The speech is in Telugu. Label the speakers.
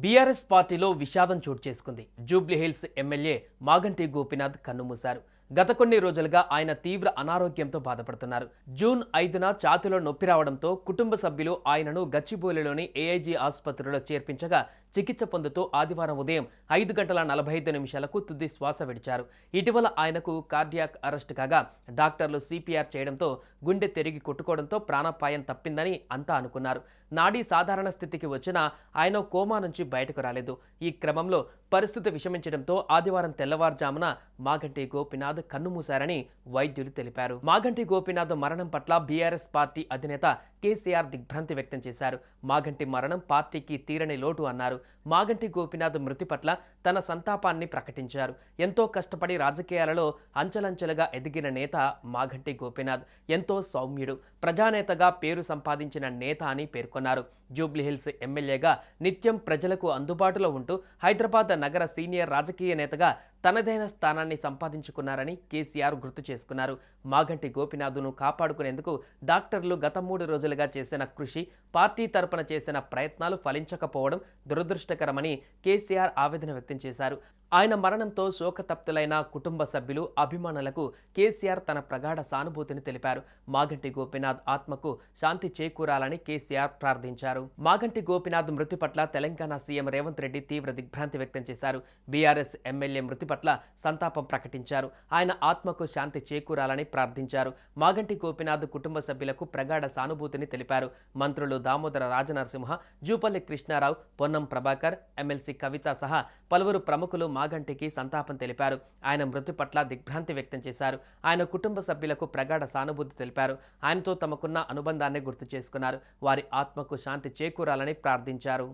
Speaker 1: బీఆర్ఎస్ పార్టీలో విషాదం చోటు చేసుకుంది. జూబ్లీహిల్స్ ఎమ్మెల్యే మాగంటి గోపీనాథ్ కన్నుమూశారు. గత కొన్ని రోజులుగా ఆయన తీవ్ర అనారోగ్యంతో బాధపడుతున్నారు. జూన్ 5న ఛాతీలో నొప్పి రావడంతో కుటుంబ సభ్యులు ఆయనను గచ్చిబౌలిలోని ఏఐజీ ఆసుపత్రిలో చేర్పించగా చికిత్స పొందుతూ ఆదివారం ఉదయం 5:45 తుది శ్వాస విడిచారు. ఇటీవల ఆయనకు కార్డియాక్ అరెస్ట్ కాగా డాక్టర్లు సిపిఆర్ చేయడంతో గుండె తిరిగి కొట్టుకోవడంతో ప్రాణాపాయం తప్పిందని అంతా అనుకున్నారు. నాడీ సాధారణ స్థితికి వచ్చినా ఆయన కోమా నుంచి బయటకు రాలేదు. ఈ క్రమంలో పరిస్థితి విషమించడంతో ఆదివారం తెల్లవారుజామున మాగంటి గోపీనాథ్ కన్నుమూశారని వైద్యులు తెలిపారు. మాగంటి గోపీనాథ్ మరణం పట్ల బీఆర్ఎస్ పార్టీ అధినేత కేసీఆర్ దిగ్భ్రాంతి వ్యక్తం చేశారు. మాగంటి మరణం పార్టీకి తీరని లోటు అన్నారు. మాగంటి గోపీనాథ్ మృతి పట్ల తన సంతాపాన్ని ప్రకటించారు. ఎంతో కష్టపడి రాజకీయాలలో అంచెలంచెలుగా ఎదిగిన నేత మాగంటి గోపీనాథ్. ఎంతో సౌమ్యుడు, ప్రజానేతగా పేరు సంపాదించిన నేత అని పేర్కొన్నారు. జూబ్లీహిల్స్ ఎమ్మెల్యేగా నిత్యం ప్రజలకు అందుబాటులో ఉంటూ హైదరాబాద్ నగర సీనియర్ రాజకీయ నేతగా తనదైన స్థానాన్ని సంపాదించుకున్నారని కేసీఆర్ గుర్తు చేసుకున్నారు. మాగంటి గోపీనాథ్ను కాపాడుకునేందుకు డాక్టర్లు గత 3 రోజులుగా చేసిన కృషి, పార్టీ తరపున చేసిన ప్రయత్నాలు ఫలించకపోవడం దురదృష్టకరమని కేసీఆర్ ఆవేదన వ్యక్తం చేశారు. ఆయన మరణంతో శోకతప్తులైన కుటుంబ సభ్యులు, అభిమానులకు కేసీఆర్ తన ప్రగాఢ సానుభూతిని తెలిపారు. మాగంటి గోపీనాథ్ ఆత్మకు శాంతి చేకూరాలని కేసీఆర్ ప్రార్థించారు. మాగంటి గోపీనాథ్ మృతి పట్ల తెలంగాణ సీఎం రేవంత్ రెడ్డి తీవ్ర దిగ్భ్రాంతి వ్యక్తం చేశారు. బీఆర్ఎస్ ఎమ్మెల్యే మృతి పట్ల సంతాపం ప్రకటించారు. ఆయన ఆత్మకు శాంతి చేకూరాలని ప్రార్థించారు. మాగంటి గోపీనాథ్ కుటుంబ సభ్యులకు ప్రగాఢ సానుభూతిని తెలిపారు. మంత్రులు దామోదర రాజనరసింహ, జూపల్లి కృష్ణారావు, పొన్నం ప్రభాకర్, ఎమ్మెల్సీ కవిత సహా పలువురు ప్రముఖులు మాగంటికి సంతాపం తెలిపారు. ఆయన మృతి పట్ల దిగ్భ్రాంతి వ్యక్తం చేశారు. ఆయన కుటుంబ సభ్యులకు ప్రగాఢ సానుభూతి తెలిపారు. ఆయనతో తమకున్న అనుబంధాన్ని గుర్తు చేసుకున్నారు. వారి ఆత్మకు శాంతి చేకూరాలని ప్రార్థించారు.